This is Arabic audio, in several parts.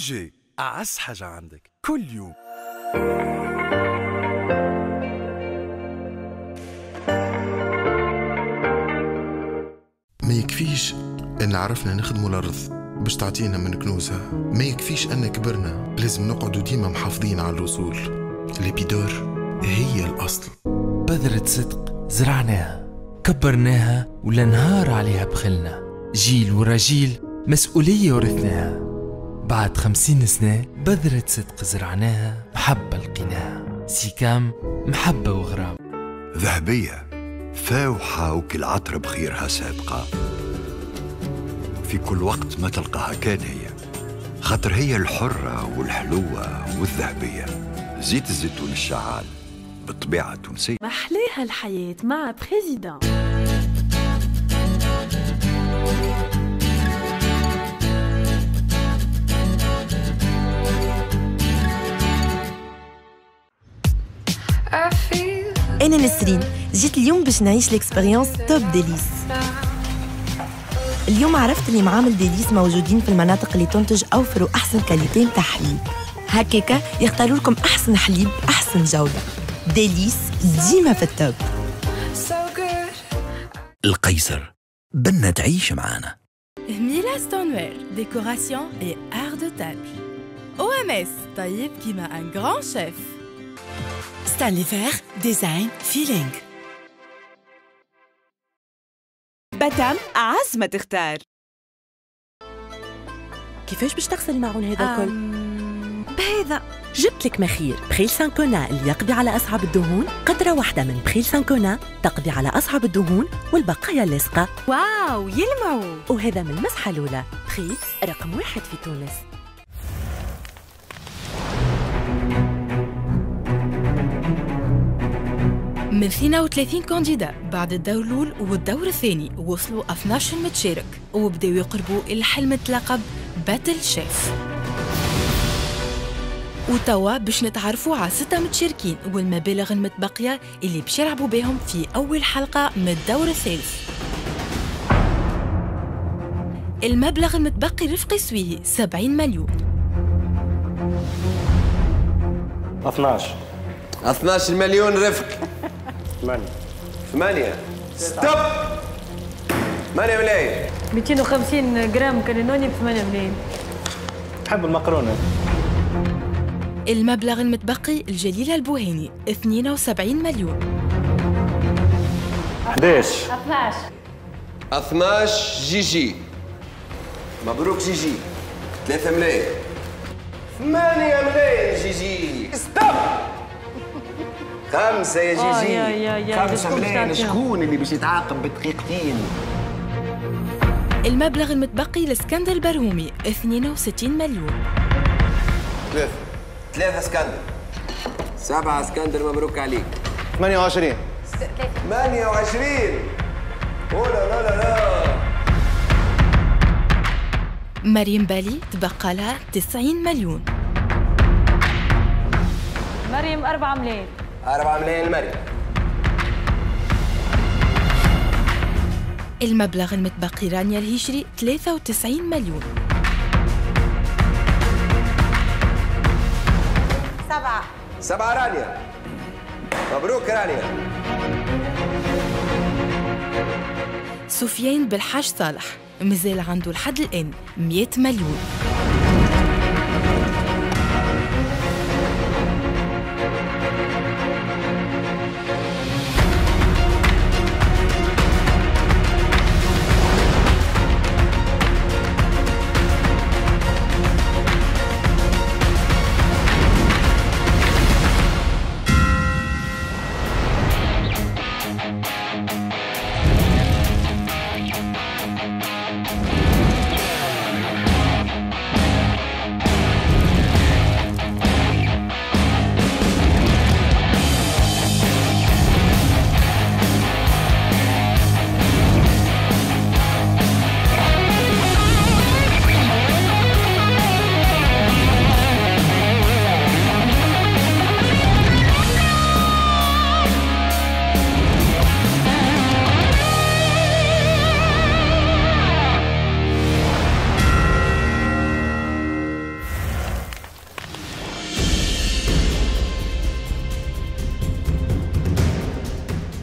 جي أعز حاجة عندك كل يوم. ما يكفيش ان عرفنا نخدموا الارض باش تعطينا من كنوزها، ما يكفيش ان كبرنا لازم نقعدوا ديما محافظين على الوصول. الابيدور هي الاصل. بذرة صدق زرعناها كبرناها ولا نهار عليها بخلنا، جيل ورا جيل مسؤولية ورثناها. بعد 50 سنة بذرة صدق زرعناها، محبة لقيناها. سيكام محبة وغرام. ذهبية فاوحة وكل عطر بخيرها سابقة، في كل وقت ما تلقاها كان هي، خاطر هي الحرة والحلوة والذهبية. زيت الزيتون الشعال بالطبيعة التونسية. محليها الحياة مع بريزيدان. أنا نسرين، جيت اليوم باش نعيش ليكسبيريونس توب ديليس. اليوم عرفت اللي معامل ديليس موجودين في المناطق اللي تنتج أوفر وأحسن كاليتي متاع حليب، هكاكا يختاروا لكم أحسن حليب أحسن جودة. ديليس ديما في التوب. القيصر بنا تعيش معانا. ميلا ستونوير ديكوراسيون et art de table. OMS طيب كيما un grand chef. ستانليفير ديزاين فيلينغ. بتم أعز ما تختار. كيفاش باش تغسل الماعون هذا الكل؟ بهذا جبت لك مخير بخيل سانكونا اللي يقضي على أصعب الدهون. قطرة واحدة من بخيل سانكونا تقضي على أصعب الدهون والبقايا اللاصقة. واو يلمعوا. وهذا من المسحة الأولى. بخيل رقم 1 في تونس. من 32 كانديدا بعد الدور الأول والدور الثاني وصلوا 12 متشارك وبداوا يقربوا إلى حلم اللقب باتل شيف. وتوا باش نتعرفوا على 6 متشاركين والمبالغ المتبقية اللي باش يلعبوا بهم في أول حلقة من الدور الثالث. المبلغ المتبقي رفقي سويه 70 مليون. 12 مليون رفق. 8 ستوب. 8 ملايين. 250 جرام كانوني ب 8 ملايين. تحب المقرونة. المبلغ المتبقي الجليلة البوهيني 72 مليون. 12 جيجي. مبروك جيجي. 3 ملايين. 8 ملايين جيجي. ستوب. 5 يا جيجي. 5 ملايين. شكون اللي باش يتعاقب بدقيقتين؟ المبلغ المتبقي لاسكندر البرهومي 62 مليون. 3 اسكندر. 7 اسكندر مبروك عليك. 28. 28. لا لا لا لا. مريم بالي تبقى لها 90 مليون. مريم 4 ملايين. 4 ملايين المريم. المبلغ المتبقي رانيا الهيشري 93 مليون. 7 رانيا. مبروك رانيا. سفيان بالحاج صالح مازال عنده لحد الآن 100 مليون.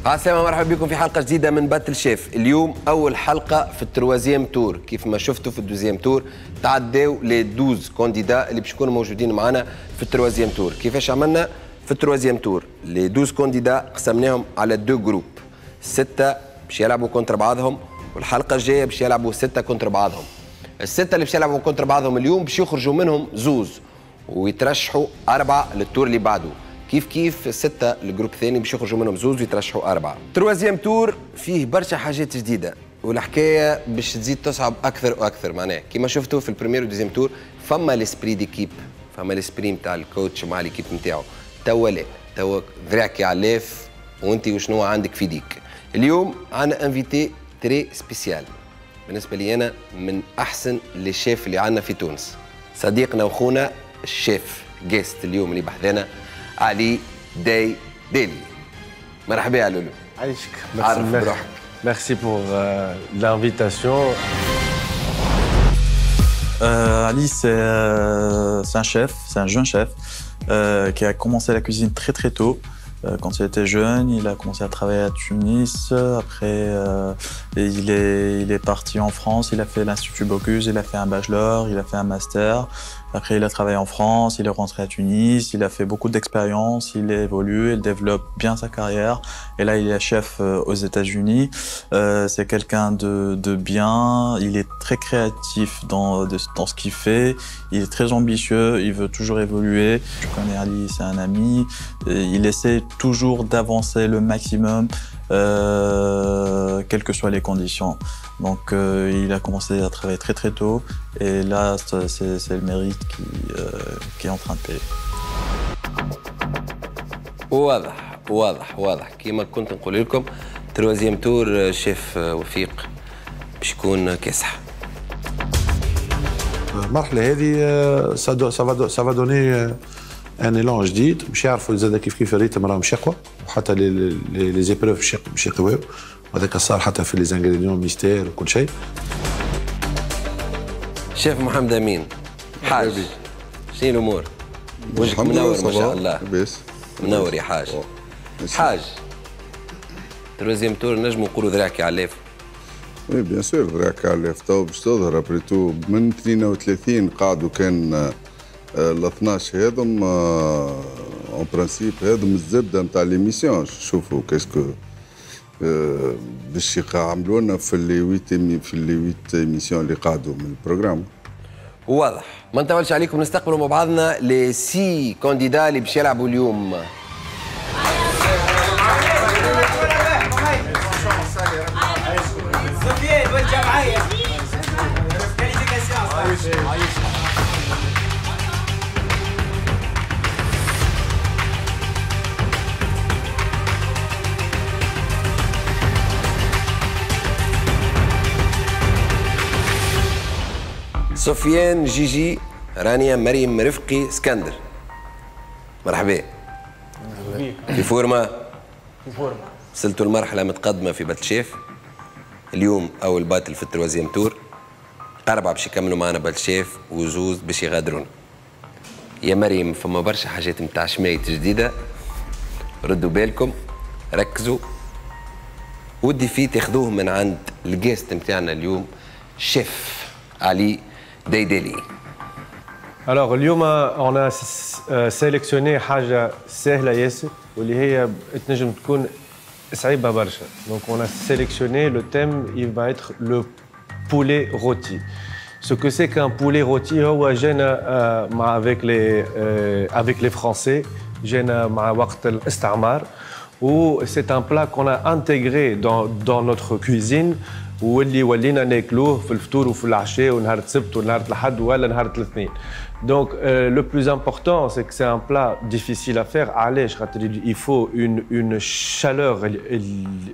عسلامة، مرحبا بكم في حلقة جديدة من باتل شيف. اليوم أول حلقة في التروازيام تور. كيف ما شفتوا في الدوزيام تور تعداو لي 12 كونديدا اللي باش يكونوا موجودين معنا في التروازيام تور. كيفاش عملنا في التروازيام تور؟ لي 12 كونديدا قسمناهم على 2 جروب، 6 باش يلعبوا كونتر بعضهم، والحلقة الجاية باش يلعبوا 6 كونتر بعضهم. الستة اللي باش يلعبوا كونتر بعضهم اليوم باش يخرجوا منهم زوز ويترشحوا 4 للتور اللي بعده. كيف الستة الجروب الثاني باش يخرجوا منهم زوز ويترشحوا 4. تروازيام تور فيه برشا حاجات جديدة والحكاية باش تزيد تصعب أكثر وأكثر. معناها كيما شفتوا في البريمير ودوزيام تور فما ليسبري ديكيب، فما ليسبري نتاع الكوتش مع ليكيب نتاعو. توا لا، توا ذراعك علاف وانت وشنو عندك في يديك. اليوم عندنا انفيتي تري سبيسيال بالنسبة لي أنا، من أحسن لي شيف اللي عندنا في تونس، صديقنا وخونا الشيف جيست اليوم اللي بحذانا علي ديلي. مرحبا يا لولو. عايشك. عارف بروحك. Merci pour l'invitation. Ali, c'est un chef, c'est un jeune chef qui a commencé la cuisine très tôt. Quand il était jeune, il a commencé à travailler à Tunis. Après, il est parti en France. Il a fait l'Institut Bocuse, il a fait un bachelor, il a fait un master. Après, il a travaillé en France, il est rentré à Tunis. Il a fait beaucoup d'expérience, il évolue, il développe bien sa carrière. Et là, il est chef aux États-Unis. C'est quelqu'un de bien. Il est très créatif dans ce qu'il fait. Il est très ambitieux. Il veut toujours évoluer. Je connais Ali, c'est un ami. Il essaie toujours d'avancer le maximum, quelles que soient les conditions. Donc il a commencé à travailler très tôt et là c'est le mérite qui est en train de payer. واضح كيما كنت نقول لكم تروازيام تور شيف وفيق باش يكون كاسح. المرحلة هذه سافا دوني ان ايلون جديد، باش يعرفوا زاد كيف الريتم راه مش يقوى، وحتى لي زيبروف باش يقواو، وهذاك صار حتى في لي زانغريديون ميستير وكل شيء. شيف محمد امين حاج، شنو الامور؟ وجهك منور ما شاء الله. منور يا حاج. حاج تروازيام تور نجموا نقولوا ذراعك علاف. اي بيان سور ذراعك علاف، تو باش تظهر ابريتو من 32 قعدوا كان ال 12 هذم اون برانسيب هذم الزبده نتاع ليميسيون. شوفوا كاسكو باش يعملوا لنا في اللي 8 ايميسيون اللي قعدوا من البروغرام. واضح. ما نطولش عليكم، نستقبلوا مع بعضنا لي 6 كونديدا اللي باش يلعبوا اليوم. سفيان، جيجي، رانيا، مريم، رفقي، اسكندر. مرحبا. في فورما؟ وصلتوا لمرحلة متقدمة في باتل شيف. اليوم أول باتل في التروازيام تور، 4 باش يكملوا معنا باتل شيف وزوز باش يغادرون. يا مريم فما برشا حاجات نتاع شمايت جديدة، ردوا بالكم، ركزوا. ودي فيه تاخذوه من عند الجيست نتاعنا اليوم شيف علي ديلي. Alors اليوم on a sélectionné حاجة سهلة ياسر واللي هي تنجم تكون صعيبة برشا. Donc on a sélectionné le thème, il va être le poulet rôti. Ce que c'est qu'un poulet rôti هو جانا avec les Français, جانا مع وقت الاستعمار. Ou c'est un plat qu'on a intégré dans notre cuisine واللي ولينا ناكلوه في الفطور وفي العشاء ونهار السبت ونهار الأحد ولا نهار الاثنين. Donc le plus important c'est que c'est un plat difficile à faire. علاش؟ خاطر il faut une chaleur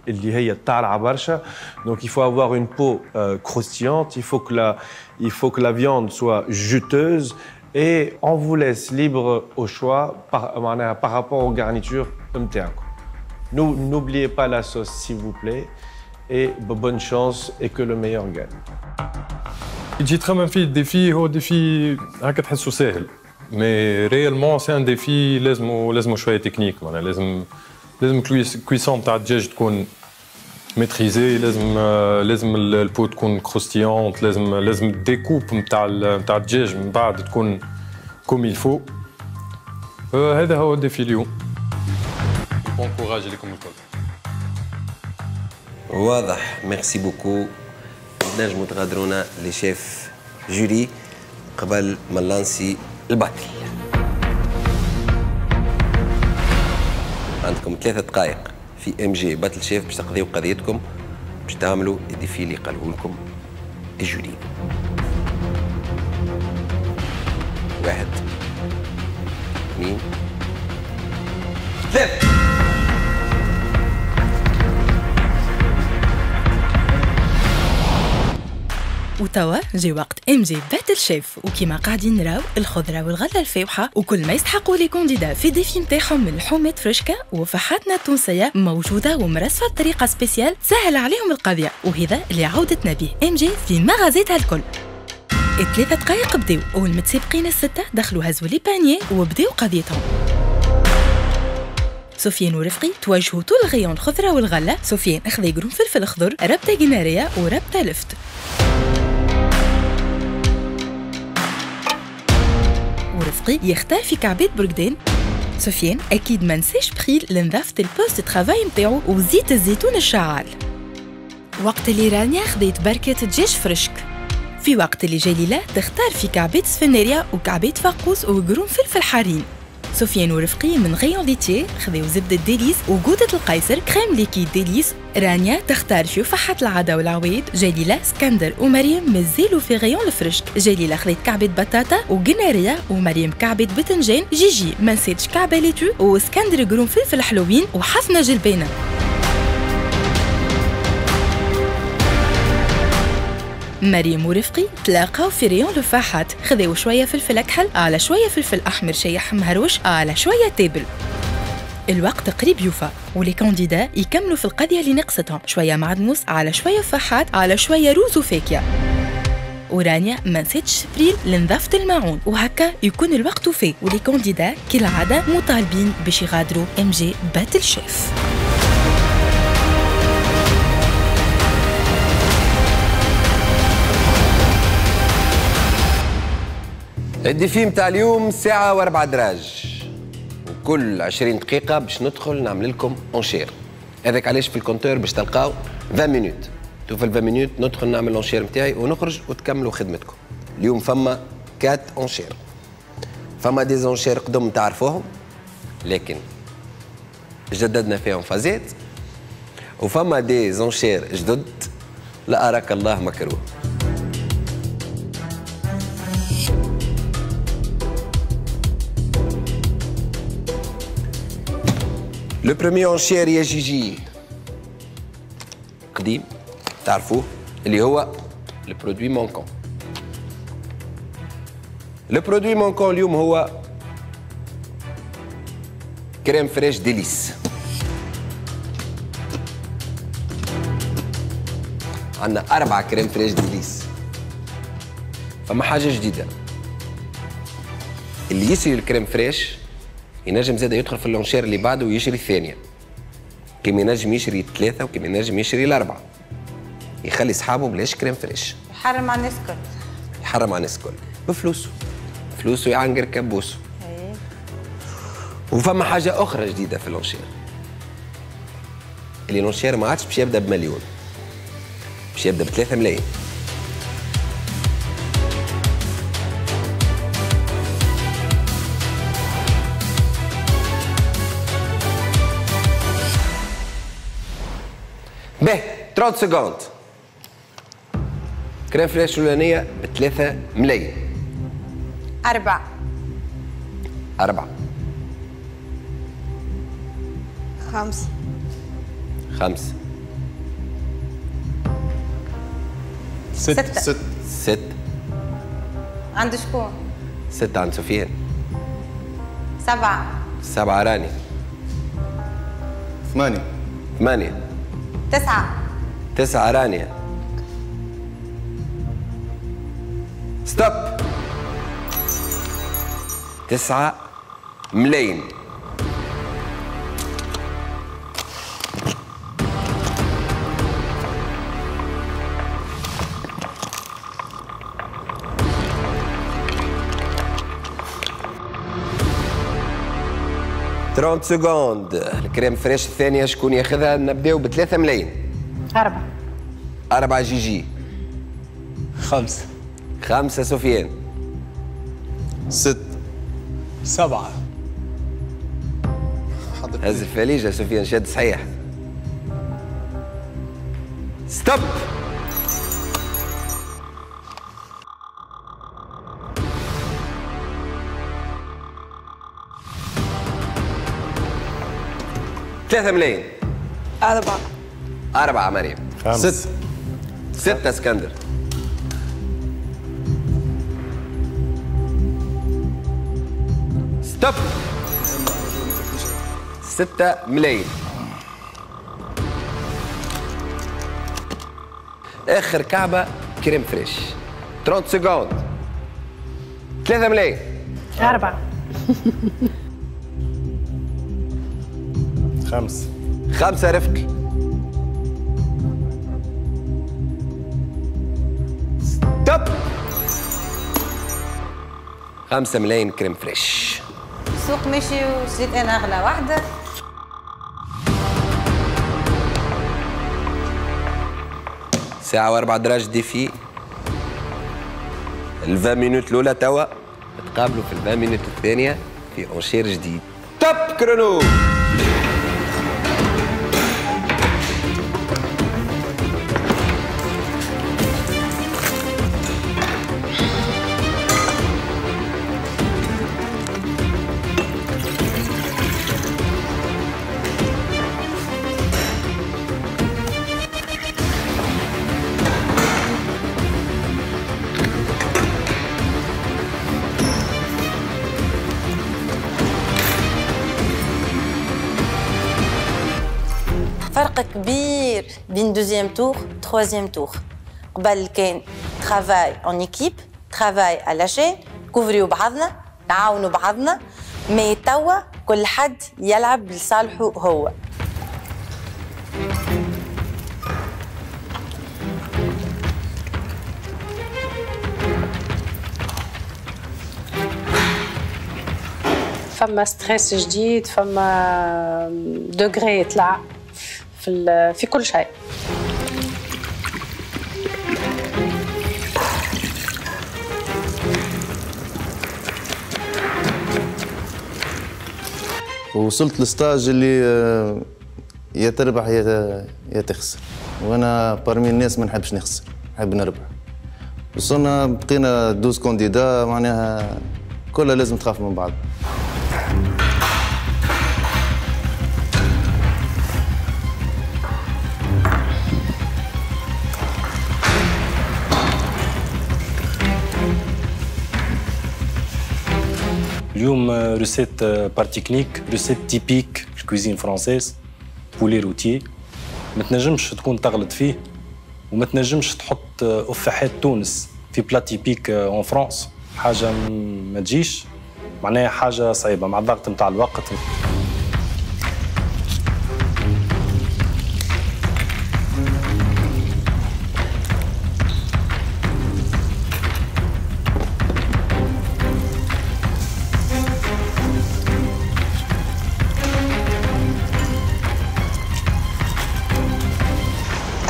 اللي هي طالعة برشا. Donc il faut avoir une peau croustillante, il faut que la viande soit juteuse et on vous laisse libre au choix par rapport aux garnitures نتاعكم. N'oubliez pas la sauce s'il vous plaît. Et bonne chance et que le meilleur gagne. يجي تخمم فيه الديفي هو ديفي هكا تحسه سهل، مي ريالمون سي ان ديفي لازمه شويه تكنيك، معناها لازم الكويسون تاع الدجاج تكون ميتريزي، لازم البو تكون كروستيونت، لازم الديكوب نتاع الدجاج من بعد تكون كوم يلفو. هذا هو الديفي اليوم. بون كوراج لكم الكل. واضح، ميرسي بوكو. نجموا تغادرونا لشيف جوري قبل ما نلانسي الباتل. عندكم 3 دقائق في ام جي باتل شيف باش تقضيو قضيتكم، باش تعملوا الديفي اللي قالوه لكم الجوري. 1 2 3. وتوا جي وقت ام جي باتل شيف، وكيما قاعدين نراو الخضره والغله الفاوحه وكل ما يستحقوا لي كونديدا في ديفي نتاعهم من لحومات فرشكه وفحاتنا التونسيه موجوده ومرصفه بطريقه سبيسيال سهل عليهم القضيه، وهذا اللي عودتنا به ام جي في مغازاتها الكل. 3 دقائق بداو، والمتسابقين السته دخلوا هزوا لي بانيي وبداو قضيتهم. سفيان ورفقي تواجهوا طول الغيون الخضره والغله. سفيان اخذ قرون فلفل اخضر، ربطه جناريه وربطه لفت. ورفقي يختار في كعبات برقدان. سفيان اكيد ما نساش بخيل لنظافه البوست ترافاي نتاعو وزيت الزيتون الشعال. وقت اللي رانيا خذيت بركه دجاج فرشك. في وقت اللي جليله تختار في كعبات سفناريا وكعبات فاقوس وقرون فلفل حارين. سفيان ورفقي من غيون ليتيه خذيو زبدة ديليس وجودة القيصر كريم ليكيد ديليس. رانيا تختار في فحة العادة والعويد. جليلة اسكندر ومريم مازالوا في غيون الفرشك. جليلة خذيت كعبة بطاطا وقنارية، ومريم كعبة بتنجان. جيجي ما نسيتش كعبة ليتو، واسكندر قرون فلفل حلوين، وحفنة جلبانة. مريم ورفقي تلاقاو في ريون لفاحات، خذاو شوية فلفل أكحل على شوية فلفل أحمر شيح مهروش على شوية تابل. الوقت قريب يوفى، ولي كانديدا يكملوا في القضية اللي نقصتهم، شوية معدنوس على شوية فاحات على شوية روز وفاكهة. ورانيا ما نسيتش سبريل لنظافة الماعون، وهكا يكون الوقت وفي، ولي كانديدا كالعادة مطالبين باش يغادروا ام جي باتل شيف. الديفي متاع اليوم ساعة و4 دراج، وكل 20 دقيقة باش ندخل نعمل لكم اونشير. هذاك علاش في الكونتور باش تلقاو 20 مينوت. تو في ال 20 مينوت ندخل نعمل الاونشير نتاعي ونخرج وتكملوا خدمتكم. اليوم فما 4 اونشير. فما دي اونشير قدم تعرفوهم لكن جددنا فيهم فازات، وفما دي اونشير جدد لا أراك الله مكروه. لو بروميي اونشير يا جيجي قديم تعرفوه، اللي هو لو برودوي مونكون. لو برودوي مونكون اليوم هو كريم فريش ديليس. عندنا 4 كريم فريش ديليس. فما حاجة جديدة، اللي يشري الكريم فريش ينجم زاد يدخل في اللونشير اللي بعده ويشري الثانية، كيما ينجم يشري 3 وكيما ينجم يشري 4، يخلي صحابه بلاش كريم فريش. يحرم على الناس الكل. يحرم على الناس الكل بفلوسه، فلوسه يعنقر كبوسه. وفما حاجة أخرى جديدة في اللونشير، اللي اللونشير ما عادش باش يبدا بمليون، باش يبدا ب3 ملايين. باهي 30 سكوند. كريم فريش الأولانية ب3 ملايين. 4 5 6 عند شكون؟ 6 عند سفيان. 7 راني. 8 9 رانيا. ستوب. 9 ملايين. 30 سكوند. الكريم فريش الثانية شكون ياخذها؟ نبداو ب 3 ملايين. 4. 4 جيجي. 5. 5 سفيان. 6. 7. هز الفليجة سفيان، شاد صحيح. ستوب. ثلاثة ملايين. 4. 4 مريم. 6. 6 اسكندر. 6 ملايين. اخر كعبة كريم فريش. 30 سكوند. 3 ملايين. 4. 5. 5 رفقي. ستوب. 5 ملايين كريم فريش. السوق ماشي وزيد انا اغلى واحدة. ساعة و4 دراج ديفي. ال 20 مينوت الأولى توا نتقابلوا في ال 20 مينوت الثانية في أونشير جديد. توب كرونو. فرق كبير بين دوزيام تور تروازيام تور. قبل كان ترافاي اون ايكيب، ترافاي على شين، كوفريو بعضنا، نعاونوا بعضنا، مي توا كل حد يلعب لصالحه هو. فما ستريس جديد، فما دوغري يطلع في كل شيء. وصلت للستاج اللي يا تربح يا تخسر، وانا برمي الناس ما نحبش نخسر، نحب نربح. وصلنا بقينا 12 كونديدا، معناها كلها لازم تخاف من بعض. اليوم روسيت بار تكنيك، روسيت تيبيك الكوزين فرونسيز، بولي روتي. ما تنجمش تكون تغلط فيه، وما تنجمش تحط افاحات تونس في بلا تيبيك اون فرانس. حاجه ما تجيش، معناها حاجه صعيبه مع الضغط نتاع الوقت.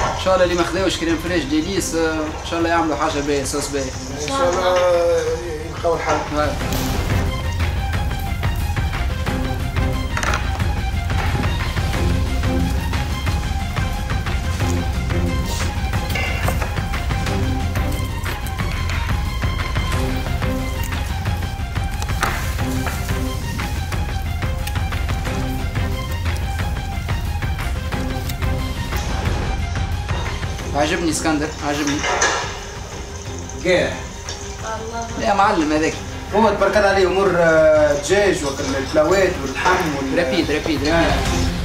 ان شاء الله اللي ما خذاوش كريم فريش ديليس ان شاء الله يعملوا حاجه باهيه، صوص باهي ان شاء الله يلقاو الحل. عجبني اسكندر، عجبني. قاع لا يا معلم هذاك هو تبارك الله عليه امور الدجاج والفلاوات واللحم رابيد رابيد رابيد.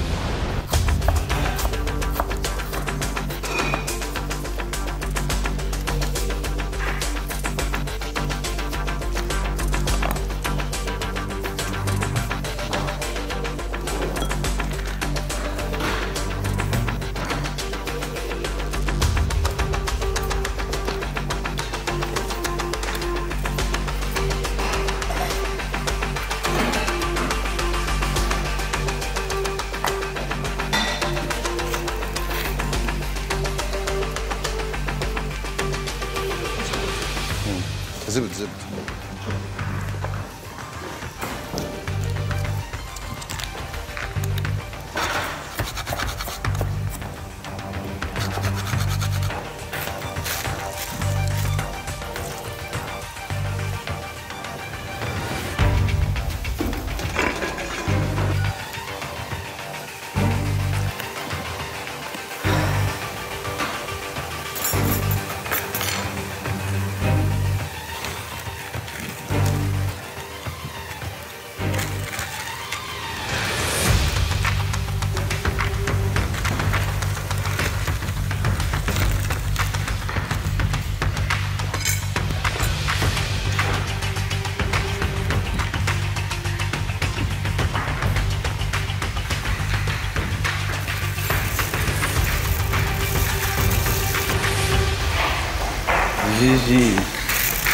زبد زبد. Gigi,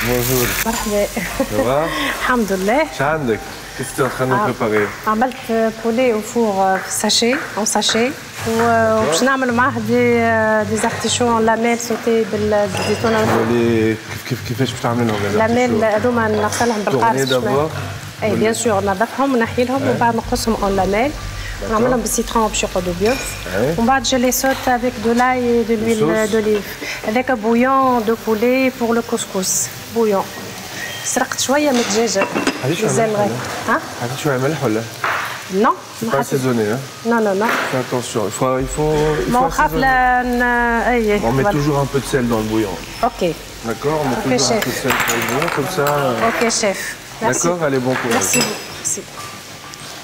bonjour. مرحبا. Ça va? الحمد لله. شو عندك؟ Qu'est-ce que tu es en train de préparer? عملت بولي au four sachet, en sachet. وباش نعمل معاه دي زارتيشون لاميل صوتي بالزيتونه. كيفاش باش تعملهم؟ لاميل هذوما نغسلهم بالقارص. دابور؟ اي بيان سور نظفهم ونحيلهم ومن بعد نقصهم اون لاميل. نعملهم بالسيترون وبشوكو دو بيوف ومن بعد جو لي سوت افيك دو لاي دو لويل دوليف هذاك بويون دو بولي بور لو كوسكوس بويون سرقت شويه من الدجاجه مازال غير ها هذه شويه ملح ولا نو pas assaisonné hein non non non fais attention il faut ما نخاف اي on met toujours un peu de sel dans le bouillon ok d'accord on met toujours un peu de sel dans le bouillon comme ça ok chef d'accord allez bon courage merci merci.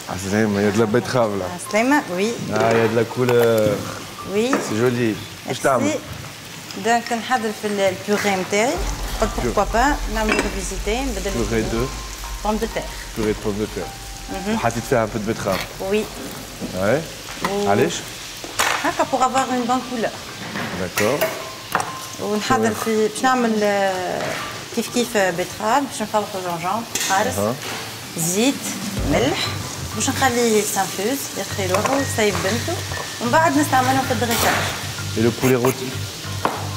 Ah, il y a de la betterave là. Slema, oui. Ah, il y a de la couleur. Oui. C'est joli. Merci. Donc, on a le purée m'taï. Pourquoi pas, on a revisité. Purée de pommes de terre. Purée de pommes de terre. On va faire un peu de betterave. Oui. Ouais. Allez. Pour avoir une bonne couleur. D'accord. On a باش نعمل كيف betterave باش نفرق الجنجان خالص. زيت ملح باش نخليه سانفوز يدخل روحه يسيب بنته ومن بعد نستعملهم في الدغيساج. Et le poulet rôti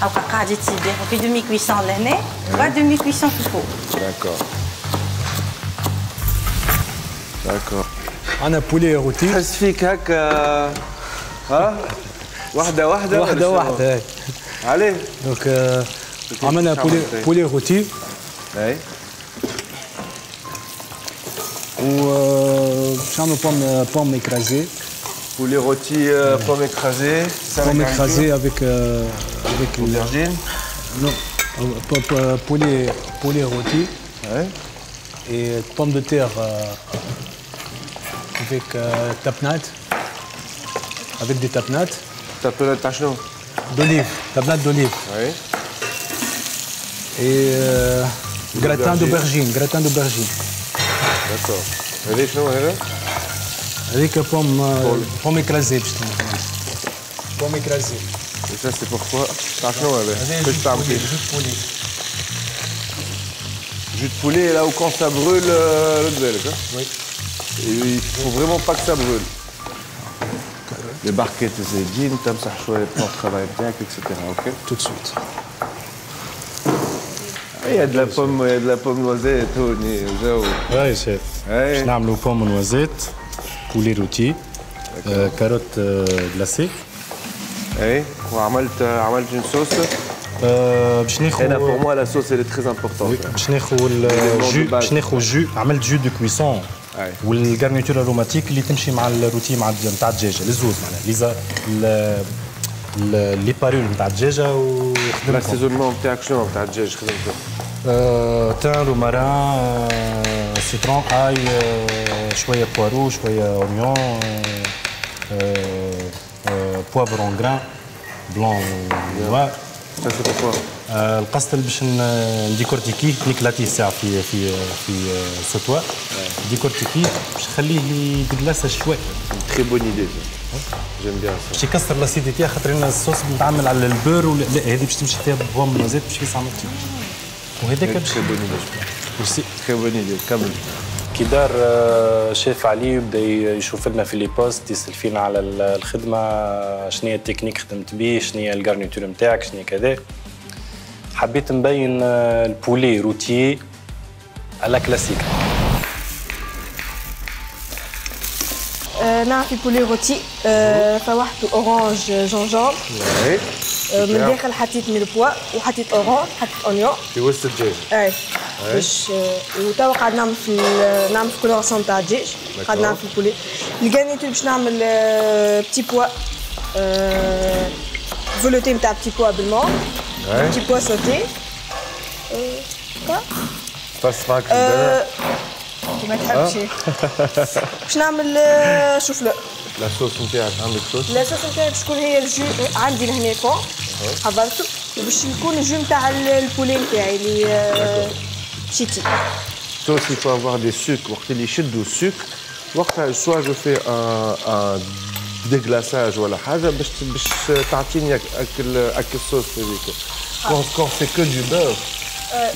هاكا قاعد يتسيب في دومي كويسون لهنا وبعد دومي كويسون في الفوق. D'accord. D'accord. أنا بولي روتي. تحس فيك هكا ها؟ واحدة واحدة واحدة واحدة. عليه. دونك عملنا بولي روتي. أي. باش نعملوا بوم écrasé. Poulet rôti, pomme écrasée. Pomme écrasée avec l'aubergine. Non, poulet rôti. Ouais. Et pommes de terre avec tapenade. Avec des tapenates. Tapenade tachno. D'olive, tapenade d'olive. Oui. Et gratin d'aubergine, gratin d'aubergine. D'accord. هذه شنو هذا؟ هذيك بوم écrasée باش تعمل. بوم écrasée. Et ça c'est pourquoi؟ تاع شنو هذا؟ باش تعمل كيف؟ jus de poulet. Jus de poulet là où quand ça brûle le بالك. Oui. Et il faut vraiment pas que ça brûle. Les barquettes زايدين تمسح شويه البلان travail نتاعك etc. OK؟ Tout de suite. Il y a de la pomme noisette, Tony. Oui, chef. باش نعملوا بوم نوازيت بولي روتي كاروت glacée. اي وعملت اون صوص. باش ناخذ انا pour moi la sauce elle est très importante. باش ناخذ الجو باش ناخذ جو عملت جو دو كويسون والغارنيتور اروماتيك اللي تمشي مع الروتي مع نتاع الدجاجه الزوز معناها لي بارول نتاع الدجاجه وخدمت لاسيزونمون نتاعك شنو نتاع الدجاج خدمته؟ تان روماران سيترون اي شويه بوارو شويه اونيون بوافرون غران بلون نوار. Ça c'est pourquoi؟ القصد باش نديكورتيكيه نكلاتيه ساعه في سوتوا ديكورتيكيه باش نخليه يدغلس شوي. Très bonne idée. J'aime bien ça. باش يكسر لاسيديتي خاطر لنا الصوص متعمل على البور لا هذه باش تمشي فيها بوم نوزيت باش يسعمل وهذاك باش Très bonne idée. Merci. Très bonne idée. كمل. كي دار شيف علي يبدا يشوف لنا في لي بوست يسال فينا على الخدمه شنو هي التكنيك خدمت بيه شنو هي الكارنيتور نتاعك شنو هي كذا حبيت نبين البولي روتيي على كلاسيك. نعرف بولي روتي فواحد اورانج جونجوم من داخل حطيت ميربوا وحطيت اورانج حطيت اونيون في وسط الدجاج. اي باش وتوا قاعد نعمل في كولوراسيون تاع الدجاج قاعد نعمل في البولي. الكانيتور باش نعمل بتي بوا فولوتي نتاع بتي بوا بالماء بتي بوا سوتي بس معك في ما تحبش باش نعمل شوفلو. لا صوص نتاعك عندك صوص؟ لا صوص نتاعي باش تكون هي الجو عندي لهنا فوق حضرته وباش يكون الجو نتاع البولي نتاعي اللي شيتي. صوص il faut avoir des sucres وقت اللي يشدوا السكر وقتها سوا جو في ان ديغلاساج ولا حاجه باش تعطيني اكل الصوص هذيك. كون سي كو دو بور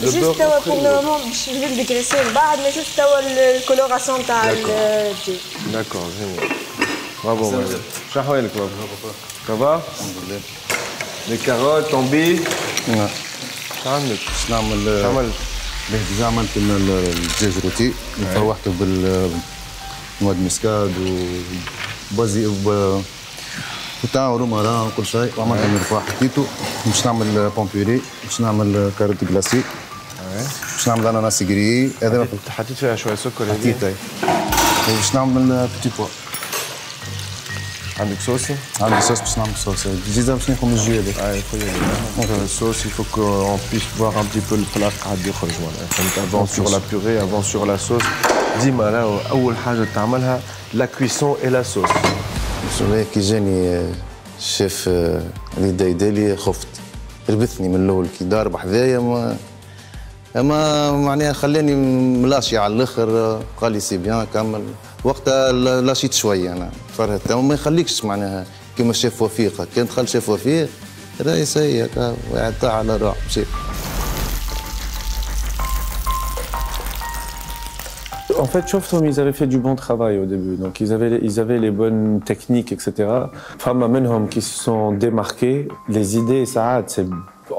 جوست توا بور لو مومون باش نزيد ديكريسي من بعد مي جوست توا الكولوراسيون تاع الجي. داكور جينيال. برافو مازال. شنو احوالك بابا؟ صافا؟ الحمد لله. لي كاروت طومبي؟ نعم. شنو عندك؟ باش نعمل عملت؟ ديجا عملت الدجاج روتي فوحته بالنواد مسكاد وبازي وتاع روماران وكل شيء وعملنا مرفوع حطيته. باش نعمل بومبيري باش نعمل كاروت غلاسي باش نعمل اناناس غري. هذا حطيت فيها شويه سكر هذه؟ حطيت باش نعمل بتي بوا. عندك صوصي؟ عندي صوص باش نعمل صوص. ديجا باش ناخذ من الجو هذاك. خويا الصوص il faut qu'on puisse voir un petit peu البلاط قاعد يخرج معناها فهمت. avant sur la purée avant sur la sauce. ديما راهو اول حاجه تعملها لا كويسون اي لا صوص. شويه كي جاني الشيف اللي دايدالي خفت ربثني من الاول كي دار بحذايا ما معناها خلاني ملاشي على الاخر. قال لي سي بيان كمل. وقتها لاشيت شويه انا فرهت وما يخليكش معناها كيما الشيف وفيق. كان دخل شيف وفيق راهي سي هكا وقعد على الروح مشي. En fait, شفتهم ils avaient fait du bon travail au début, donc ils avaient les bonnes techniques, etc. Fama منهم qui se sont démarqués. Les idées, ça,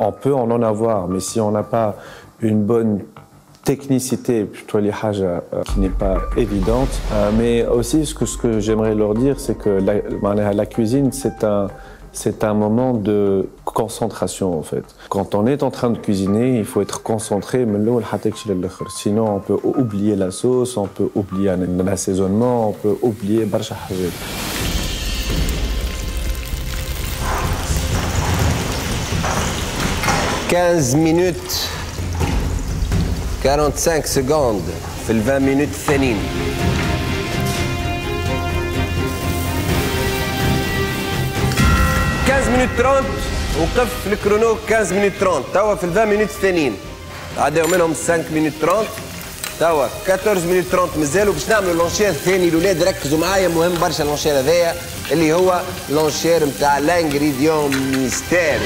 on peut en avoir, mais si on n'a pas une bonne technicité, plutôt les haja qui n'est pas évidente. Mais aussi, ce que j'aimerais leur dire, c'est que la cuisine, c'est un moment de concentration en fait. Quand on est en train de cuisiner, il faut être concentré. Sinon, on peut oublier la sauce, on peut oublier l'assaisonnement, on peut oublier برشا حاجات. « 15 minutes 45 secondes في ال 20 minutes الثانيين. minutes 30 وقف الكرونو 15 minutes 30 توا في ال 20 minutes الثانيين. عداو منهم 5 minutes 30 توا 14 minutes 30 مازالوا باش نعملوا لونشير الثاني. الاولاد ركزوا معايا مهم برشا اللونشير هذايا اللي هو لونشير نتاع لانغريديون ميستير.